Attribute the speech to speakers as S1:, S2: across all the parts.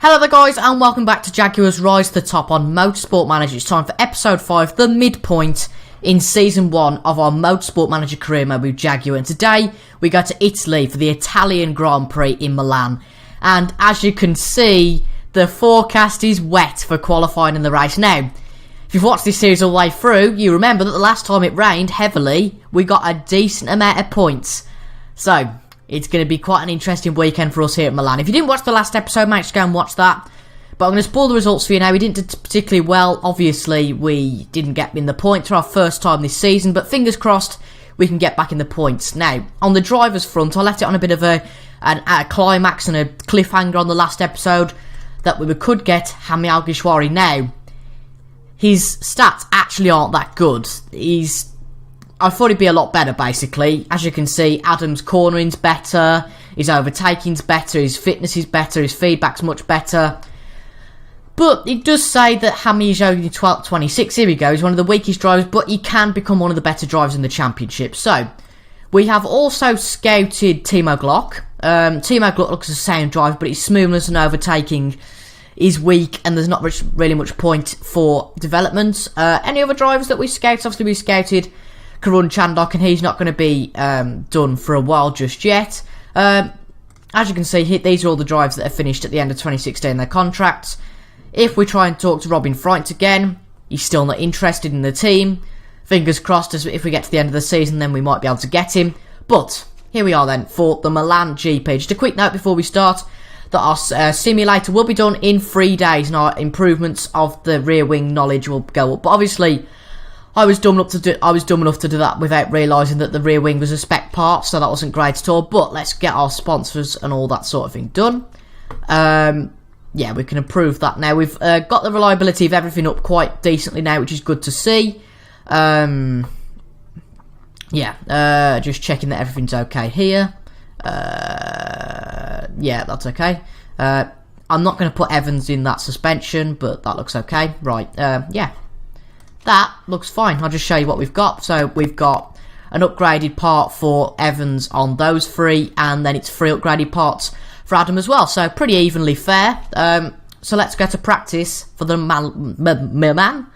S1: Hello there guys and welcome back to Jaguar's Rise to the Top on Motorsport Manager. It's time for episode 5, the midpoint in season 1 of our Motorsport Manager career mode with Jaguar. And today we go to Italy for the Italian Grand Prix in Milan. And as you can see, the forecast is wet for qualifying in the race. Now, if you've watched this series all the way through, you remember that the last time it rained heavily, we got a decent amount of points. So, it's going to be quite an interesting weekend for us here at Milan. If you didn't watch the last episode, make sure to go and watch that. But I'm going to spoil the results for you now. We didn't do particularly well. Obviously, we didn't get in the points for our first time this season. But fingers crossed, we can get back in the points. Now, on the driver's front, I left it on a bit of a climax and a cliffhanger on the last episode that we could get Hami Alguersuari. Now, his stats actually aren't that good. I thought he'd be a lot better, basically. As you can see, Adam's cornering's better, his overtaking's better, his fitness is better, his feedback's much better. But it does say that Hami is only 26, here we go, he's one of the weakest drivers, but he can become one of the better drivers in the championship. So, we have also scouted Timo Glock. Timo Glock looks a sound driver, but his smoothness and overtaking is weak, and there's not really much point for development. Any other drivers that we scouted? Obviously we scouted Karun Chandok, and he's not going to be done for a while just yet. As you can see, these are all the drivers that have finished at the end of 2016, their contracts. If we try and talk to Robin Freund again, he's still not interested in the team. Fingers crossed, as if we get to the end of the season, then we might be able to get him. But here we are then for the Milan GP. Just a quick note before we start, that our simulator will be done in 3 days, and our improvements of the rear wing knowledge will go up. But obviously, I was dumb enough to do that without realising that the rear wing was a spec part, so that wasn't great at all. But let's get our sponsors and all that sort of thing done. Yeah, we can improve that now. We've got the reliability of everything up quite decently now, which is good to see. Yeah, just checking that everything's okay here. Yeah, that's okay. I'm not going to put Evans in that suspension, but that looks okay. Right, yeah. That looks fine. I'll just show you what we've got. So we've got an upgraded part for Evans on those 3, and then it's 3 upgraded parts for Adam as well. So pretty evenly fair. So let's go to practice for the Milan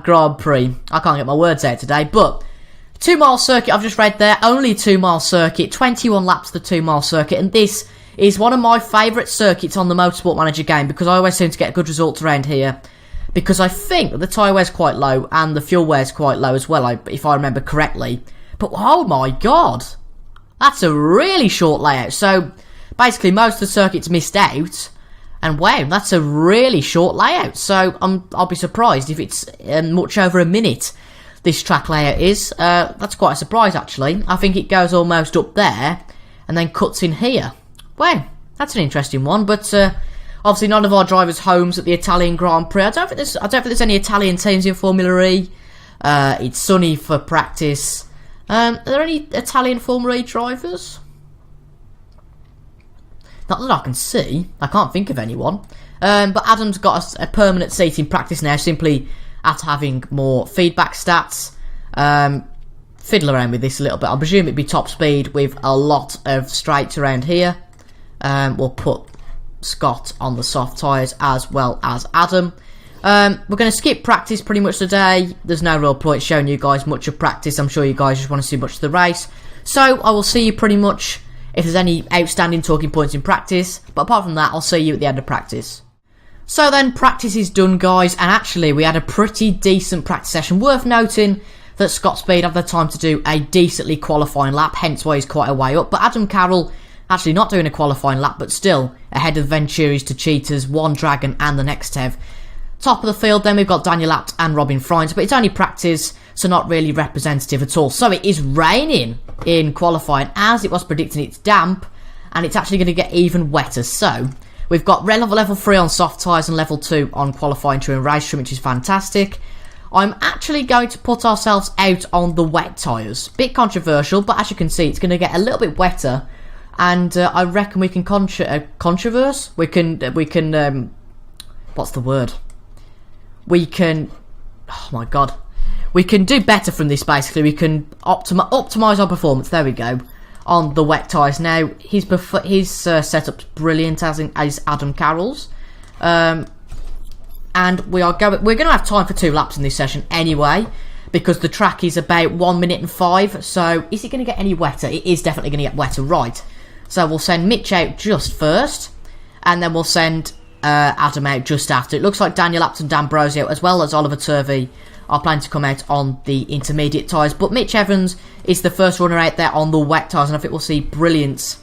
S1: Grand Prix. I can't get my words out today, but 2 mile circuit, I've just read there, only 2 mile circuit, 21 laps the 2 mile circuit, and this is one of my favourite circuits on the Motorsport Manager game, because I always seem to get good results around here. Because I think that the tyre wear's quite low and the fuel wear's quite low as well, if I remember correctly. But oh my god, that's a really short layout. So basically most of the circuit's missed out, and wow, that's a really short layout. So I'll be surprised if it's much over a minute, this track layout is. That's quite a surprise actually. I think it goes almost up there and then cuts in here. Wow, that's an interesting one, but obviously, none of our drivers' homes at the Italian Grand Prix. I don't think there's any Italian teams in Formula E. It's sunny for practice. Are there any Italian Formula E drivers? Not that I can see. I can't think of anyone. But Adam's got a permanent seat in practice now, simply after having more feedback stats. Fiddle around with this a little bit. I presume it'd be top speed with a lot of straights around here. We'll put Scott on the soft tyres as well as Adam. We're going to skip practice pretty much today. There's no real point showing you guys much of practice. I'm sure you guys just want to see much of the race. So I will see you pretty much if there's any outstanding talking points in practice. But apart from that, I'll see you at the end of practice. So then practice is done, guys, and actually we had a pretty decent practice session. Worth noting that Scott Speed had the time to do a decently qualifying lap, hence why he's quite a way up. But Adam Carroll actually not doing a qualifying lap, but still ahead of Venturi's, Techeetah's, One Dragon and the Nextev. Top of the field then we've got Daniel Abt and Robin Freund, but it's only practice, so not really representative at all. So it is raining in qualifying, as it was predicting. It's damp, and it's actually going to get even wetter. So we've got level 3 on soft tyres and level 2 on qualifying trim and race trim, which is fantastic. I'm actually going to put ourselves out on the wet tyres. Bit controversial, but as you can see, it's going to get a little bit wetter. And I reckon we can controverse. We can. What's the word? We can. Oh my god. We can do better from this. Basically, we can optimize our performance. There we go. on the wet tyres. Now, his setup's brilliant, as Adam Carroll's. And we're going to have time for 2 laps in this session anyway, because the track is about 1 minute and 5. So, is it going to get any wetter? It is definitely going to get wetter, right. So, we'll send Mitch out just first, and then we'll send Adam out just after. It looks like Daniel Apps and D'Ambrosio, as well as Oliver Turvey, are planning to come out on the intermediate tyres. But Mitch Evans is the first runner out there on the wet tyres, and I think we'll see brilliance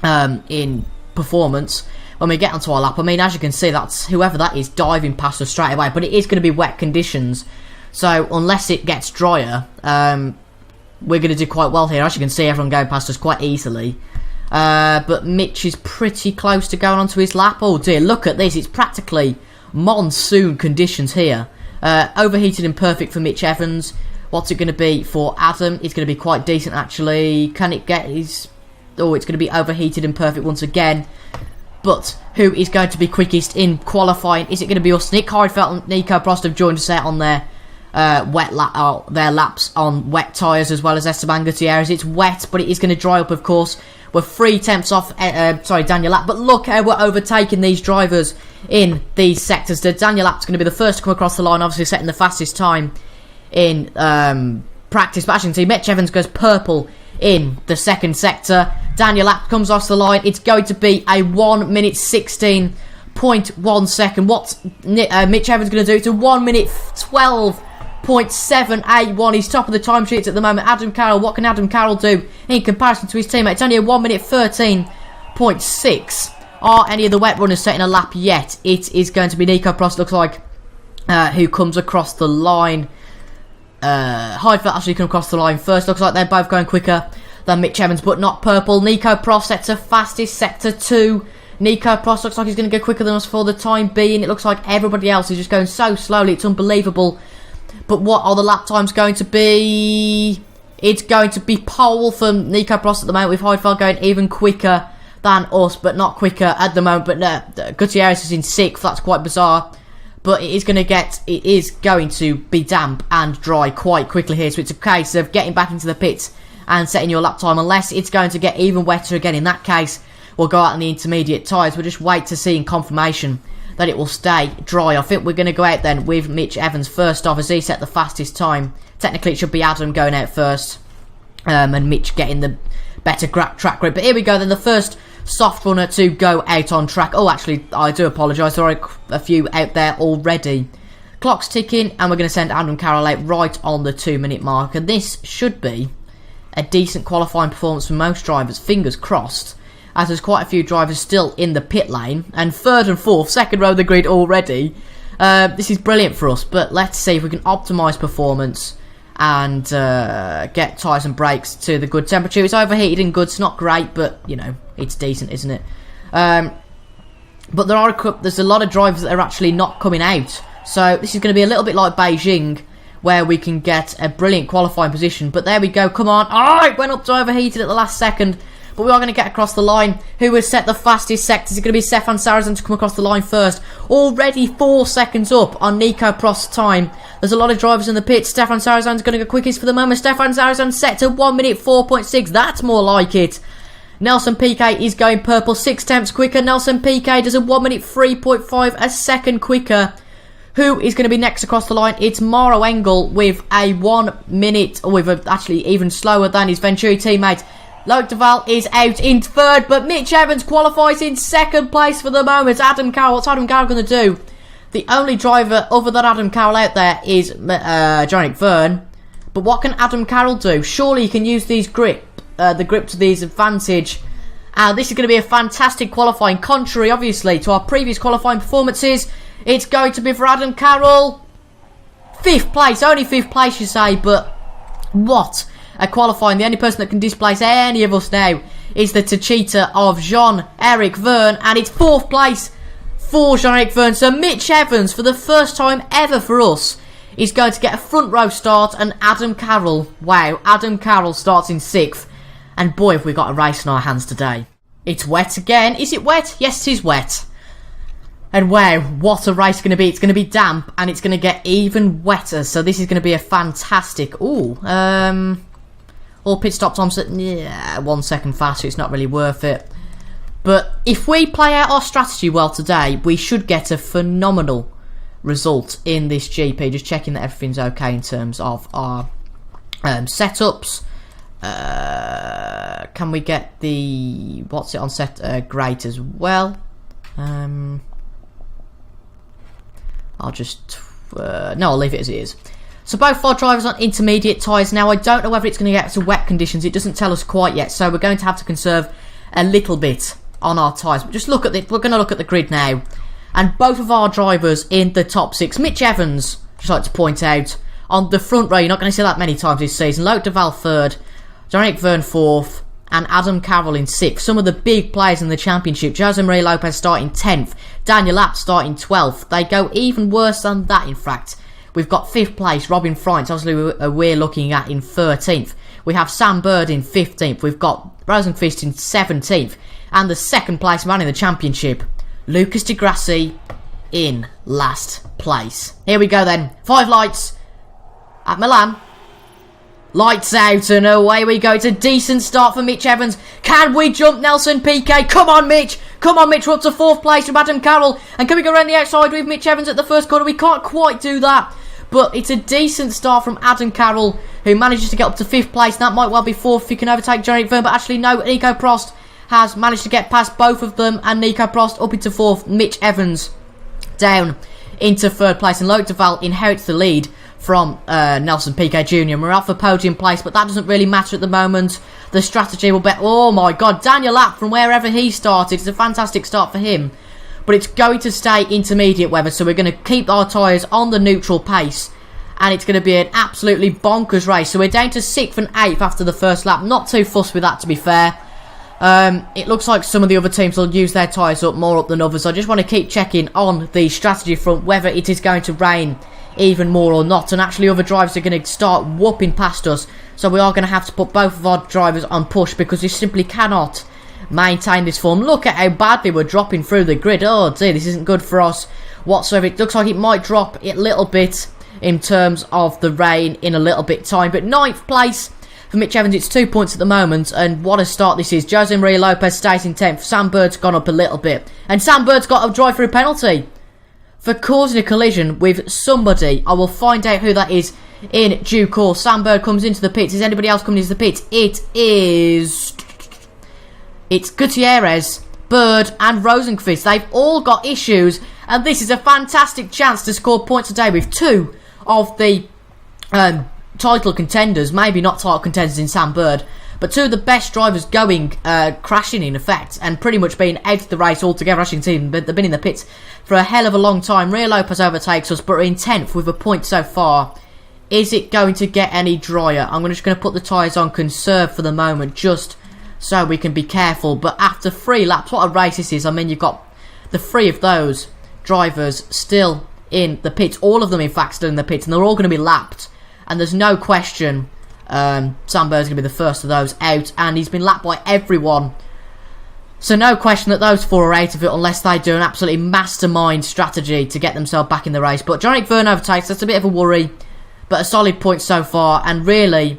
S1: in performance when we get onto our lap. I mean, as you can see, that's whoever that is diving past us straight away, but it is going to be wet conditions, so unless it gets drier, we're going to do quite well here. As you can see, everyone going past us quite easily. But Mitch is pretty close to going onto his lap. Oh dear, look at this. It's practically monsoon conditions here. Overheated and perfect for Mitch Evans. What's it going to be for Adam? It's going to be quite decent, actually. Can it get his... Oh, it's going to be overheated and perfect once again. But who is going to be quickest in qualifying? Is it going to be us? Nick Heidfeld and Nico Prost have joined us out on their their laps on wet tyres, as well as Esteban Gutierrez. It's wet, but it is going to dry up, of course. We're 3 tenths off, Daniel App. But look how we're overtaking these drivers in these sectors. Daniel App's going to be the first to come across the line, obviously setting the fastest time in practice. But as you can see, Mitch Evans goes purple in the second sector. Daniel App comes off the line. It's going to be a 1 minute 16.1 second. What's Mitch Evans going to do? It's a 1 minute 12.781. He's top of the timesheets at the moment. Adam Carroll, what can Adam Carroll do in comparison to his teammate? It's only a 1 minute 13.6. Are any of the wet runners setting a lap yet? It is going to be Nico Prost, looks like, who comes across the line. Heidfeld actually come across the line first. Looks like they're both going quicker than Mitch Evans, but not purple. Nico Prost sets a fastest sector 2. Nico Prost looks like he's going to go quicker than us for the time being. It looks like everybody else is just going so slowly. It's unbelievable. But what are the lap times going to be? It's going to be pole for Nico Prost at the moment, with Heidfeld going even quicker than us, but not quicker at the moment. But Gutierrez is in 6th. That's quite bizarre. But it is going to be damp and dry quite quickly here. So it's a case of getting back into the pits and setting your lap time, unless it's going to get even wetter again. In that case, we'll go out on the intermediate tyres. We'll just wait to see in confirmation that it will stay dry. I think we're going to go out then with Mitch Evans first off, as he set the fastest time. Technically, it should be Adam going out first, and Mitch getting the better track grip. But here we go then, the first soft runner to go out on track. Oh, actually, I do apologise. There are a few out there already. Clock's ticking, and we're going to send Adam Carroll out right on the 2 minute mark. And this should be a decent qualifying performance for most drivers. Fingers crossed, as there's quite a few drivers still in the pit lane. And 3rd and 4th, second row of the grid already. This is brilliant for us, but let's see if we can optimise performance and get tyres and brakes to the good temperature. It's overheated and good. It's not great, but, you know, it's decent, isn't it? But there's a lot of drivers that are actually not coming out. So this is going to be a little bit like Beijing, where we can get a brilliant qualifying position. But there we go. Come on. Oh, it went up to overheated at the last second. But we are going to get across the line. Who has set the fastest sectors? It's going to be Stefan Sarazan to come across the line first. Already 4 seconds up on Nico Prost's time. There's a lot of drivers in the pits. Stefan Sarazan's going to go quickest for the moment. Stefan Sarazan set to 1 minute 4.6. That's more like it. Nelson Piquet is going purple 6 tenths quicker. Nelson Piquet does a 1 minute 3.5, a second quicker. Who is going to be next across the line? It's Mauro Engel with a 1 minute, or with actually even slower than his Venturi teammate. Loic Duval is out in 3rd, but Mitch Evans qualifies in 2nd place for the moment. Adam Carroll, what's Adam Carroll going to do? The only driver other than Adam Carroll out there is Jonick Verne. But what can Adam Carroll do? Surely he can use the grip to his advantage. This is going to be a fantastic qualifying, contrary obviously to our previous qualifying performances. It's going to be for Adam Carroll. 5th place, only 5th place you say, but what a qualifying. The only person that can displace any of us now is the Techeetah of Jean-Eric Verne, and it's 4th place for Jean-Eric Verne. So Mitch Evans, for the first time ever for us, is going to get a front row start, and Adam Carroll, wow, Adam Carroll starts in 6th. And boy, have we got a race in our hands today. It's wet again. Is it wet? Yes, it is wet. And wow, what a race going to be. It's going to be damp, and it's going to get even wetter. So this is going to be a fantastic... All pit stop times at 1 second faster. It's not really worth it. But if we play out our strategy well today, we should get a phenomenal result in this GP. Just checking that everything's okay in terms of our setups. Can we get the what's it on set great as well? I'll just no, I'll leave it as it is. So both our drivers on intermediate tyres. Now I don't know whether it's going to get to wet conditions. It doesn't tell us quite yet, so we're going to have to conserve a little bit on our tyres. But just look at we're going to look at the grid now, and both of our drivers in the top 6. Mitch Evans, just like to point out, on the front row. You're not going to see that many times this season. Loic Duval 3rd, Jean-Eric Vergne 4th, and Adam Carroll in 6th. Some of the big players in the championship. Jose Maria Lopez starting 10th, Daniel Abt starting 12th. They go even worse than that, in fact. We've got 5th place, Robin Freins, obviously we're looking at in 13th. We have Sam Bird in 15th. We've got Rosenqvist in 17th. And the 2nd place man in the championship, Lucas Di Grassi, in last place. Here we go then. 5 lights at Milan. Lights out and away we go. It's a decent start for Mitch Evans. Can we jump Nelson Piquet? Come on, Mitch. Come on, Mitch. We're up to 4th place with Adam Carroll. And can we go around the outside with Mitch Evans at the first corner? We can't quite do that. But it's a decent start from Adam Carroll, who manages to get up to 5th place. That might well be 4th if he can overtake Jean-Eric Vergne. But actually, no. Nico Prost has managed to get past both of them. And Nico Prost up into 4th. Mitch Evans down into 3rd place. And Loic Duval inherits the lead from Nelson Piquet Jr. We're off for podium place, but that doesn't really matter at the moment. The strategy will be... Oh my god, Daniel Abt from wherever he started. It's a fantastic start for him. But it's going to stay intermediate weather, so we're going to keep our tyres on the neutral pace. And it's going to be an absolutely bonkers race. So we're down to 6th and 8th after the first lap. Not too fussed with that, to be fair. It looks like some of the other teams will use their tyres up more up than others. I just want to keep checking on the strategy front whether it is going to rain even more or not, and actually other drivers are going to start whooping past us, so we are going to have to put both of our drivers on push because we simply cannot maintain this form. Look at how badly we're dropping through the grid. Oh dear, this isn't good for us whatsoever. It looks like it might drop a little bit in terms of the rain in a little bit time, but 9th place for Mitch Evans. It's 2 points at the moment, and what a start this is. Jose Maria Lopez stays in 10th. Sam Bird's gone up a little bit, and Sam Bird's got a drive-through penalty for causing a collision with somebody. I will find out who that is in due course. Sam Bird comes into the pits. Is anybody else coming into the pits? It's Gutierrez, Bird and Rosenqvist. They've all got issues, and this is a fantastic chance to score points today with 2 of the title contenders. Maybe not title contenders in Sam Bird, but 2 of the best drivers going crashing in effect and pretty much being out of the race altogether. As you can see, they've been in the pits for a hell of a long time. Ria Lopez overtakes us, but we're in 10th with a point so far. Is it going to get any drier? I'm just going to put the tyres on conserve for the moment, just so we can be careful. But after 3 laps, what a race this is. I mean, you've got the 3 of those drivers still in the pits. All of them, in fact, still in the pits, and they're all going to be lapped. And there's no question Sam Bird's going to be the first of those out, and he's been lapped by everyone. So no question that those 4 are out of it unless they do an absolutely mastermind strategy to get themselves back in the race. But Jean-Eric Vergne overtakes. That's a bit of a worry, but a solid point so far. And really,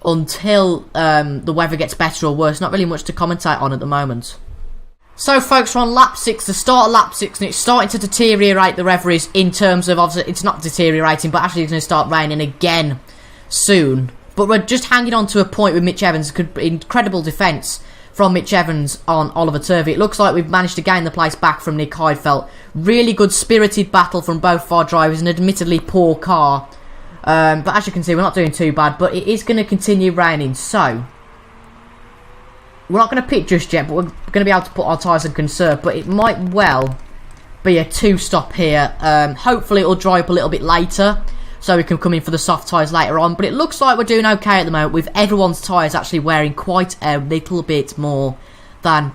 S1: until the weather gets better or worse, not really much to commentate on at the moment. So folks, we're on lap 6, the start of lap 6, and it's starting to deteriorate the reveries in terms of, obviously, it's not deteriorating, but actually it's going to start raining again soon. But we're just hanging on to a point with Mitch Evans. Incredible defence from Mitch Evans on Oliver Turvey. It looks like we've managed to gain the place back from Nick Heidfeld. Really good spirited battle from both of our drivers, an admittedly poor car. But as you can see, we're not doing too bad, but it is going to continue raining, so we're not going to pit just yet, but we're going to be able to put our tyres in conserve. But it might well be a 2-stop here. Hopefully it'll dry up a little bit later, so we can come in for the soft tyres later on. But it looks like we're doing okay at the moment, with everyone's tyres actually wearing quite a little bit more than...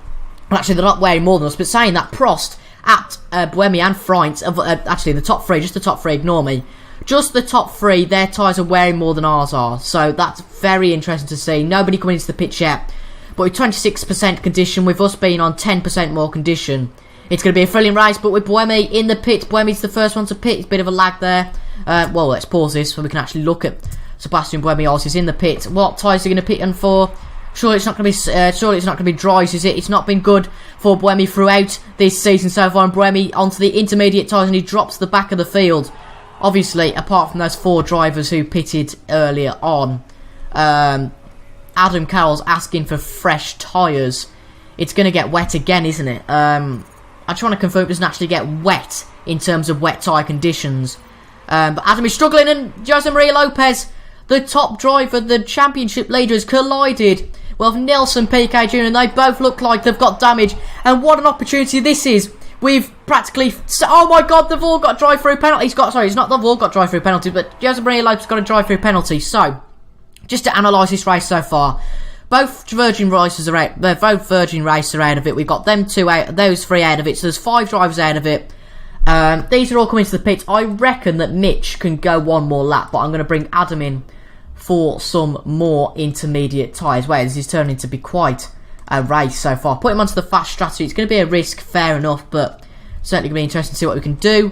S1: Well, actually, they're not wearing more than us, but saying that, Prost, Abt, Buemi and Freins, actually the top 3, just the top 3, ignore me. Just the top 3, their tyres are wearing more than ours are. So that's very interesting to see. Nobody coming into the pitch yet. But with 26% condition, with us being on 10% more condition, it's going to be a thrilling race. But with Buemi in the pit, Buemi's the first one to pit. It's a bit of a lag there. Well, let's pause this so we can actually look at Sebastian Buemi is in the pit. What tyres are going to pit in for? Surely it's not going to be dries, is it? It's not been good for Buemi throughout this season so far. And Buemi onto the intermediate tyres, and he drops to the back of the field. Obviously, apart from those 4 drivers who pitted earlier on, Adam Carroll's asking for fresh tyres. It's going to get wet again, isn't it? I just want to confirm it doesn't actually get wet in terms of wet tyre conditions. But Adam is struggling, and Jose Maria Lopez, the top driver, the championship leader, has collided with Nelson Piquet Jr. and they both look like they've got damage. And what an opportunity this is. We've practically... Oh my god, they've all got drive-through penalties. Sorry, it's not they've all got drive-through penalties, but Jose Maria Lopez got a drive-through penalty. So, just to analyse this race so far, both Virgin races are out. Both Virgin races are out of it. We've got them 2 out, those 3 out of it. So there's 5 drivers out of it. These are all coming to the pits. I reckon that Mitch can go 1 more lap, but I'm going to bring Adam in for some more intermediate tyres. Well, this is turning to be quite a race so far. Put him onto the fast strategy. It's going to be a risk, fair enough, but certainly going to be interesting to see what we can do.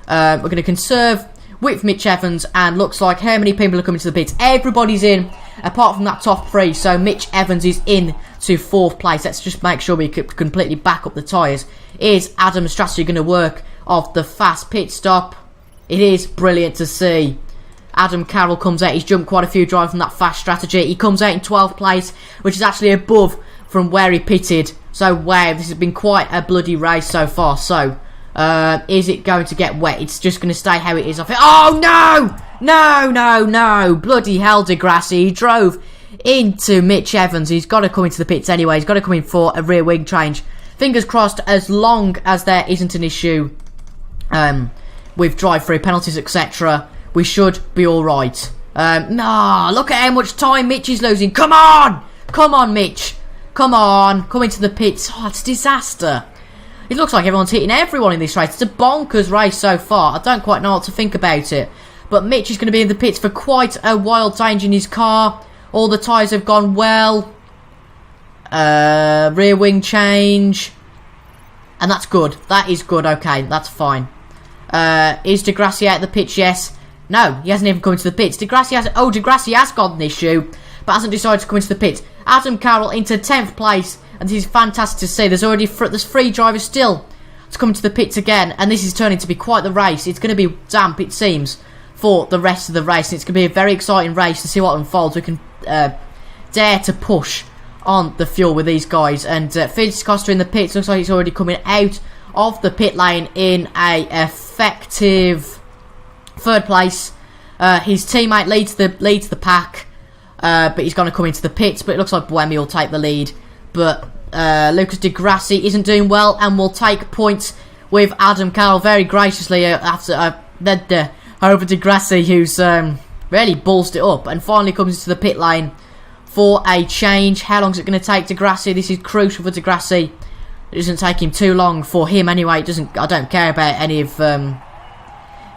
S1: We're going to conserve with Mitch Evans, and looks like how many people are coming to the pits. Everybody's in, apart from that top 3. So Mitch Evans is in to 4th place. Let's just make sure we completely back up the tyres. Is Adam's strategy going to work of the fast pit stop? It is brilliant to see. Adam Carroll comes out. He's jumped quite a few drivers from that fast strategy. He comes out in 12th place, which is actually above from where he pitted. So, wow, this has been quite a bloody race so far. So, is it going to get wet? It's just going to stay how it is. Oh, no! No, no, no. Bloody hell, Degrassi. He drove into Mitch Evans. He's got to come into the pits anyway. He's got to come in for a rear wing change. Fingers crossed, as long as there isn't an issue with drive-through penalties, etc., we should be alright. No, look at how much time Mitch is losing. Come on! Come on, Mitch. Come on. Come into the pits. Oh, it's a disaster. It looks like everyone's hitting everyone in this race. It's a bonkers race so far. I don't quite know what to think about it. But Mitch is going to be in the pits for quite a while, changing his car. All the tyres have gone well. Rear wing change. And that's good. That is good. Okay, that's fine. Is Degrassi out of the pitch? Yes. No, he hasn't even come into the pits. Degrassi has got an issue, but hasn't decided to come into the pits. Adam Carroll into 10th place, and this is fantastic to see. There's 3 drivers still to come into the pits again, and this is turning to be quite the race. It's going to be damp, it seems, for the rest of the race. And it's going to be a very exciting race to see what unfolds. We can dare to push on the fuel with these guys. And Felix Costa in the pits. Looks like he's already coming out of the pit lane in a effective 3rd place. His teammate leads the pack, but he's going to come into the pits. But it looks like Buemi will take the lead. But Lucas Degrassi isn't doing well, and will take points with Adam Carroll very graciously after over Degrassi, who's really ballsed it up and finally comes into the pit lane for a change. How long is it going to take Degrassi? This is crucial for Degrassi. It doesn't take him too long for him anyway. I don't care about any of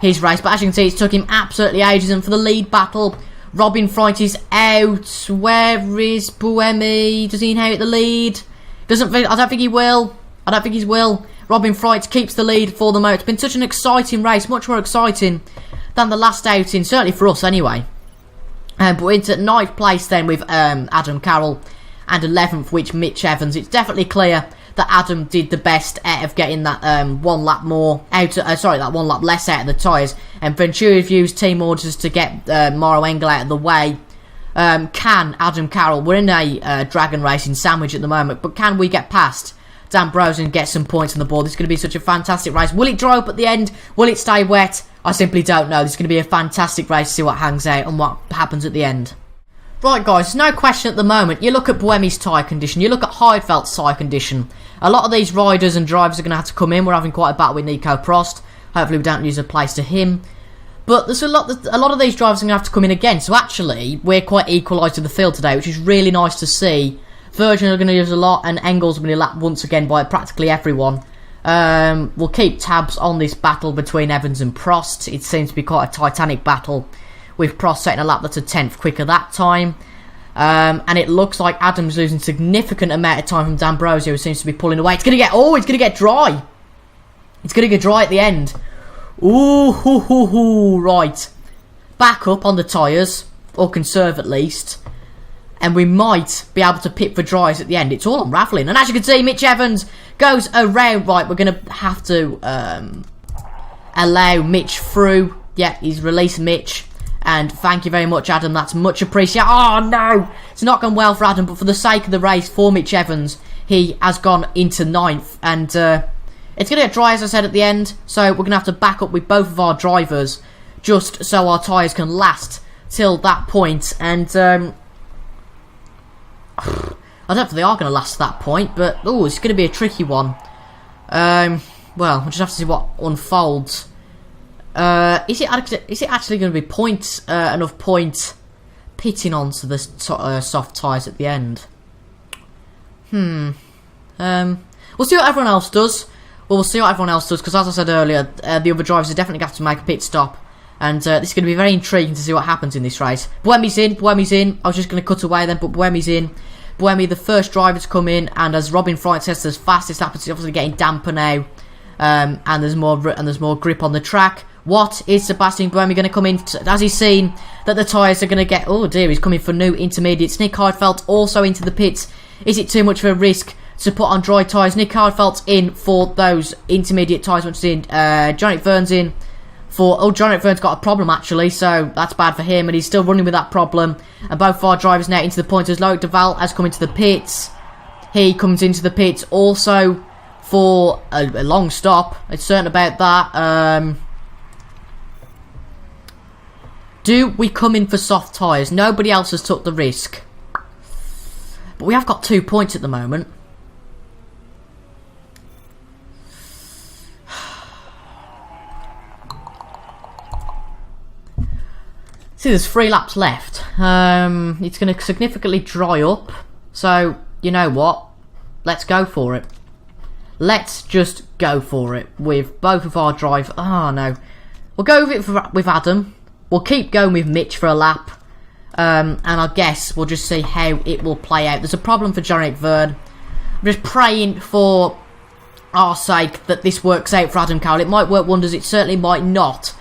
S1: his race, but as you can see, it's took him absolutely ages. And for the lead battle, Robin Freund is out. Where is Buemi? Does he inherit the lead? I don't think he will. I don't think he will. Robin Freund keeps the lead for the moment. It's been such an exciting race, much more exciting than the last outing, certainly for us anyway. But we're into 9th place then with Adam Carroll, and 11th, which Mitch Evans. It's definitely clear that Adam did the best out of getting that 1 lap more out. That 1 lap less out of the tyres. And Venturi used team orders to get Mauro Engel out of the way. Can Adam Carroll? We're in a Dragon Racing sandwich at the moment, but can we get past D'Ambrosio and get some points on the board? This is going to be such a fantastic race. Will it dry up at the end? Will it stay wet? I simply don't know. This is going to be a fantastic race to see what hangs out and what happens at the end. Right, guys, there's no question at the moment. You look at Buemi's tyre condition, you look at Heidfeld's tyre condition. A lot of these riders and drivers are going to have to come in. We're having quite a battle with Nico Prost. Hopefully we don't lose a place to him. But there's a lot of these drivers are going to have to come in again. So actually, we're quite equalised to the field today, which is really nice to see. Virgin are going to use a lot, and Engel's going to be lapped once again by practically everyone. We'll keep tabs on this battle between Evans and Prost. It seems to be quite a titanic battle, with Prost setting a lap that's a 10th quicker that time. And it looks like Adam's losing significant amount of time from D'Ambrosio, who seems to be pulling away. It's going to get dry. It's going to get dry at the end. Ooh, right. Back up on the tyres. or conserve at least. And we might be able to pit for dries at the end. It's all unravelling. And as you can see, Mitch Evans goes around. Right, we're going to have to allow Mitch through. Yeah, he's released Mitch. And thank you very much, Adam. That's much appreciated. Oh, no. It's not gone well for Adam, but for the sake of the race, for Mitch Evans, he has gone into 9th. And it's going to get dry, as I said, at the end. So we're going to have to back up with both of our drivers just so our tyres can last till that point. And I don't know if they are going to last to that point, but it's going to be a tricky one. Well, we'll just have to see what unfolds. Is it actually going to be enough point pitting onto the soft tyres at the end? We'll see what everyone else does. Well, we'll see what everyone else does, because as I said earlier, the other drivers are definitely going to have to make a pit stop. And this is going to be very intriguing to see what happens in this race. Buemi's in. I was just going to cut away then, but Buemi's in. Buemi, the first driver to come in, and as Robin Fright says, the fastest lap, it's obviously getting damper now. And there's more grip on the track. What is Sebastian Buemi going to come in? Has he seen that the tyres are going to get... Oh dear, he's coming for new intermediates. Nick Heidfeld also into the pits. Is it too much of a risk to put on dry tyres? Nick Heidfeld's in for those intermediate tyres, which is in. Jonik Vern's in for... Oh, Jonik Vern's got a problem actually, so that's bad for him, and he's still running with that problem. And both of our drivers now into the pointers. Loic Duval has come into the pits. He comes into the pits also for a long stop. It's certain about that. Do we come in for soft tyres? Nobody else has took the risk. But we have got 2 points at the moment. See, there's 3 laps left. It's going to significantly dry up. So, you know what? Let's go for it. Let's just go for it with both of our drive. Oh, no. We'll go with it with Adam. We'll keep going with Mitch for a lap. And I guess we'll just see how it will play out. There's a problem for Jonik Vern. I'm just praying for our sake that this works out for Adam Cowell. It might work wonders. It certainly might not.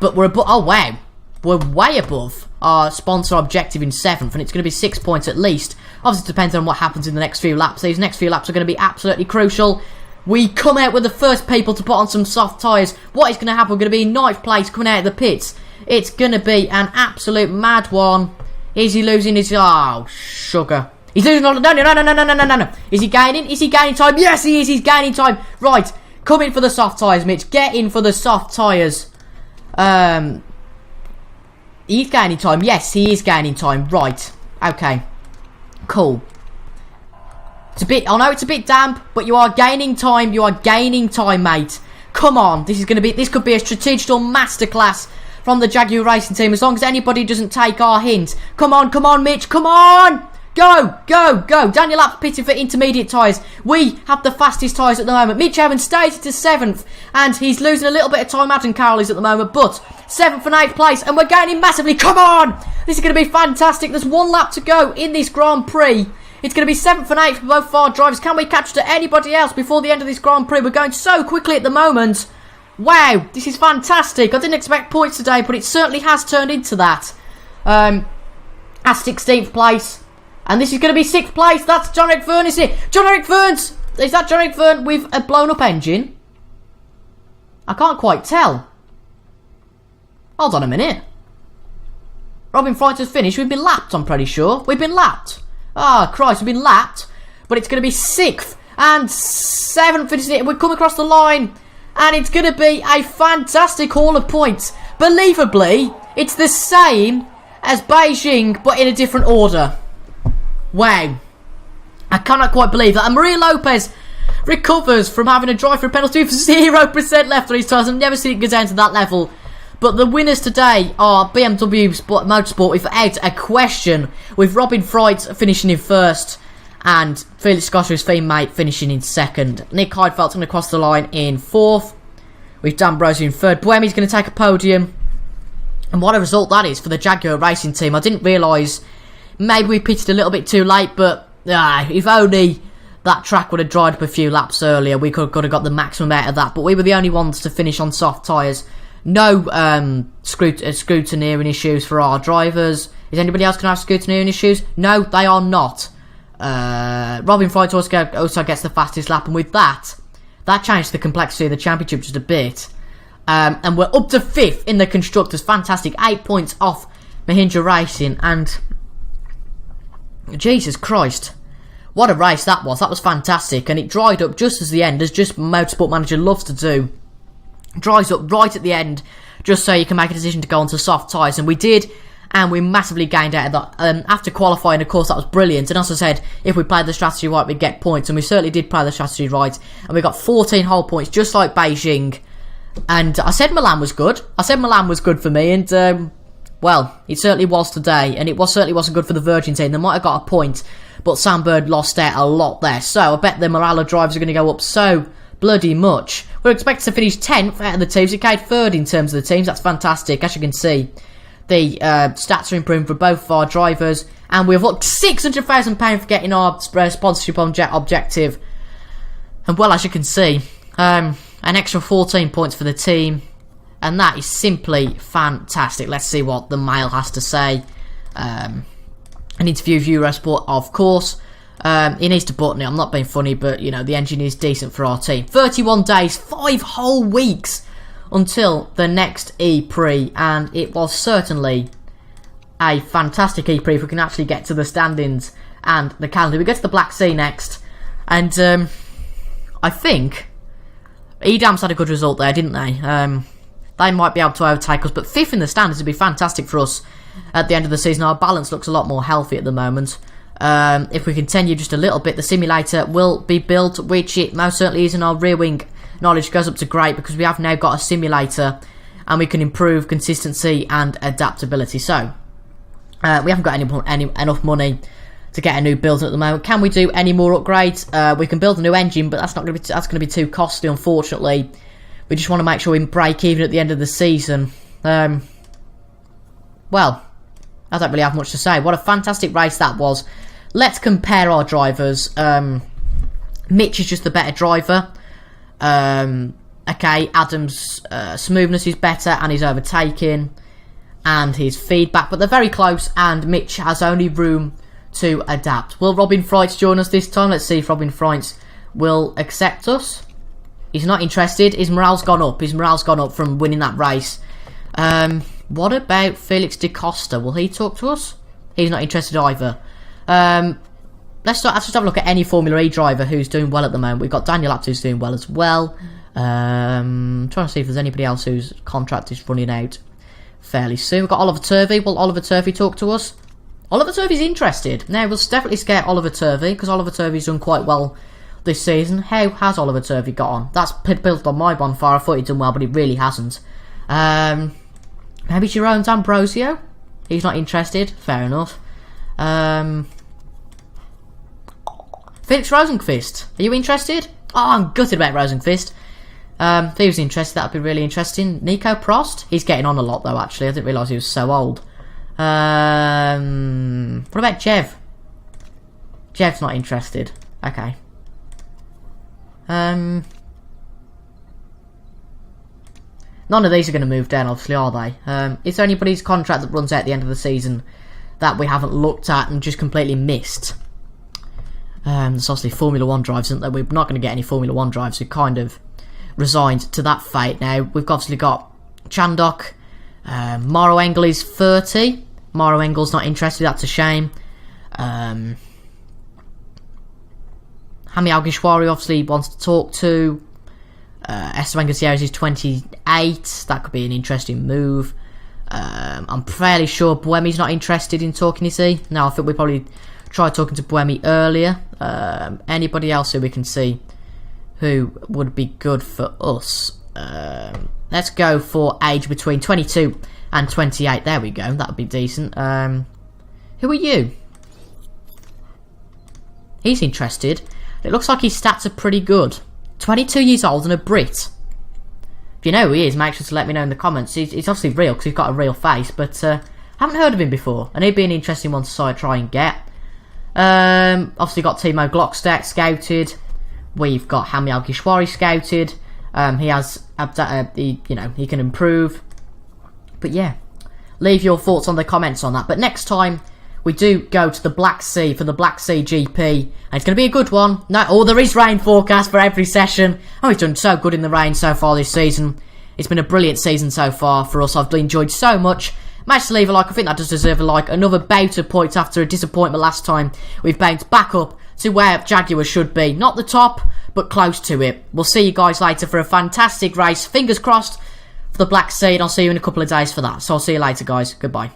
S1: But we're above... Oh, wow. We're way above our sponsor objective in 7th. And it's going to be 6 points at least. Obviously, it depends on what happens in the next few laps. These next few laps are going to be absolutely crucial. We come out with the first people to put on some soft tyres. What is going to happen? We're going to be in 9th place coming out of the pits. It's going to be an absolute mad one. Is he losing his... Oh, sugar. He's losing... No. Is he gaining? Is he gaining time? Yes, he is. He's gaining time. Right. Come in for the soft tyres, Mitch. Get in for the soft tyres. He's gaining time. Yes, he is gaining time. Right. Okay. Cool. It's a bit... I know it's a bit damp, but you are gaining time. You are gaining time, mate. Come on. This is going to be... This could be a strategical masterclass from the Jaguar racing team, as long as anybody doesn't take our hint. Come on, Mitch, come on! Go! Daniel App's pitting for intermediate tyres. We have the fastest tyres at the moment. Mitch Evans stays to 7th, and he's losing a little bit of time. Adam Cowell is at the moment, but 7th and 8th place, and we're gaining massively. Come on! This is going to be fantastic. There's 1 lap to go in this Grand Prix. It's going to be 7th and 8th for both of our drivers. Can we catch to anybody else before the end of this Grand Prix? We're going so quickly at the moment. Wow, this is fantastic. I didn't expect points today, but it certainly has turned into that. At 16th place. And this is going to be 6th place. That's Jonik Vern, is it? Jonik Vern's... Is that Jonik Vern with a blown-up engine? I can't quite tell. Hold on a minute. Robin Frighter's finished. We've been lapped, I'm pretty sure. We've been lapped. Ah, Christ, we've been lapped. But it's going to be 6th and 7th, isn't it? We've come across the line. And it's going to be a fantastic haul of points. Believably, it's the same as Beijing, but in a different order. Wow. I cannot quite believe that. And Maria Lopez recovers from having a drive-through penalty with 0% left on his tyres. I've never seen it go down to that level. But the winners today are BMW Motorsport without a question, with Robin Fright finishing in 1st. And Felix Scott, his teammate, finishing in 2nd. Nick Heidfeld's going to cross the line in 4th. With Dan Brosey in 3rd. Buemi's going to take a podium. And what a result that is for the Jaguar racing team. I didn't realise... Maybe we pitched a little bit too late, but... if only that track would have dried up a few laps earlier, we could have got the maximum out of that. But we were the only ones to finish on soft tyres. No scrutineering issues for our drivers. Is anybody else going to have scrutiny in his shoes? No, they are not. Robin Freitz also gets the fastest lap, and with that changed the complexity of the championship just a bit. And we're up to 5th in the Constructors. Fantastic. 8 points off Mahindra Racing, and Jesus Christ, what a race that was. That was fantastic, and it dried up just as the end, as just Motorsport Manager loves to do. Dries up right at the end, just so you can make a decision to go onto soft tyres, and we did, and we massively gained out of that. After qualifying, of course, that was brilliant, and as I said, if we played the strategy right, we'd get points, and we certainly did play the strategy right, and we got 14 whole points, just like Beijing. And I said Milan was good. I said Milan was good for me, and well, it certainly was today, and certainly wasn't good for the Virgin team. They might have got a point, but Sam Bird lost out a lot there. So I bet the morale of drivers are going to go up so bloody much. We're expected to finish 10th out of the teams. It came 3rd in terms of the teams. That's fantastic. As you can see, the stats are improving for both of our drivers, and we've looked £600,000 for getting our sponsorship objective. And well, as you can see, an extra 14 points for the team, and that is simply fantastic. Let's see what the Mail has to say. An interview with Eurosport, of course. He needs to button it. I'm not being funny, but you know, the engine is decent for our team. 31 days, 5 whole weeks until the next ePrix, and it was certainly a fantastic ePrix if we can actually get to the standings and the calendar. We go to the Black Sea next, and I think Edam's had a good result there, didn't they? They might be able to overtake us, but 5th in the standings would be fantastic for us at the end of the season. Our balance looks a lot more healthy at the moment. If we continue just a little bit, the simulator will be built, which it most certainly is, and our rear wing knowledge goes up to great because we have now got a simulator and we can improve consistency and adaptability. So, we haven't got enough money to get a new build at the moment. Can we do any more upgrades? We can build a new engine, but that's going to be too costly, unfortunately. We just want to make sure we break even at the end of the season. Well, I don't really have much to say. What a fantastic race that was. Let's compare our drivers. Mitch is just the better driver. Okay, Adam's smoothness is better, and his overtaking and his feedback, but they're very close, and Mitch has only room to adapt. Will Robin Freitz join us this time? Let's see if Robin Freitz will accept us. He's not interested. His morale's gone up. His morale's gone up from winning that race. What about Felix da Costa? Will he talk to us? He's not interested either. Let's just have a look at any Formula E driver who's doing well at the moment. We've got Daniel Abt who's doing well as well. Trying to see if there's anybody else whose contract is running out fairly soon. We've got Oliver Turvey. Will Oliver Turvey talk to us? Oliver Turvey's interested. Now, we'll definitely scare Oliver Turvey, because Oliver Turvey's done quite well this season. How has Oliver Turvey got on? That's built on my bonfire. I thought he'd done well, but he really hasn't. Maybe Jerome D'Ambrosio? He's not interested. Fair enough. Felix Rosenqvist. Are you interested? Oh, I'm gutted about Rosenqvist. If he was interested, that would be really interesting. Nico Prost? He's getting on a lot, though, actually. I didn't realise he was so old. What about Jev? Jev's not interested. Okay. None of these are going to move down, obviously, are they? Is there anybody's contract that runs out at the end of the season that we haven't looked at and just completely missed? There's obviously Formula 1 drives, isn't there? We're not going to get any Formula 1 drives. We've kind of resigned to that fate now. We've obviously got Chandok. Maro Engel is 30. Maro Engel's not interested. That's a shame. Hami Alguishwari obviously wants to talk to. Esteban Gutierrez is 28. That could be an interesting move. I'm fairly sure Buemi's not interested in talking, is he? No, I think we probably tried talking to Buemi earlier. Anybody else who we can see who would be good for us? Let's go for age between 22 and 28. There we go. That would be decent. Who are you? He's interested. It looks like his stats are pretty good. 22 years old and a Brit. If you know who he is, make sure to let me know in the comments. He's obviously real because he's got a real face, but I haven't heard of him before, and he'd be an interesting one to try and get. Obviously got Timo Glock scouted. We've got Hami Alguishwari scouted. He has, he can improve. But yeah, leave your thoughts on the comments on that. But next time, we do go to the Black Sea for the Black Sea GP, and it's going to be a good one. There is rain forecast for every session. Oh, we've done so good in the rain so far this season. It's been a brilliant season so far for us. I've enjoyed so much. Managed to leave a like. I think that does deserve a like. Another bout of points after a disappointment last time. We've bounced back up to where Jaguar should be. Not the top, but close to it. We'll see you guys later for a fantastic race. Fingers crossed for the Black Sea, and I'll see you in a couple of days for that. So I'll see you later, guys. Goodbye.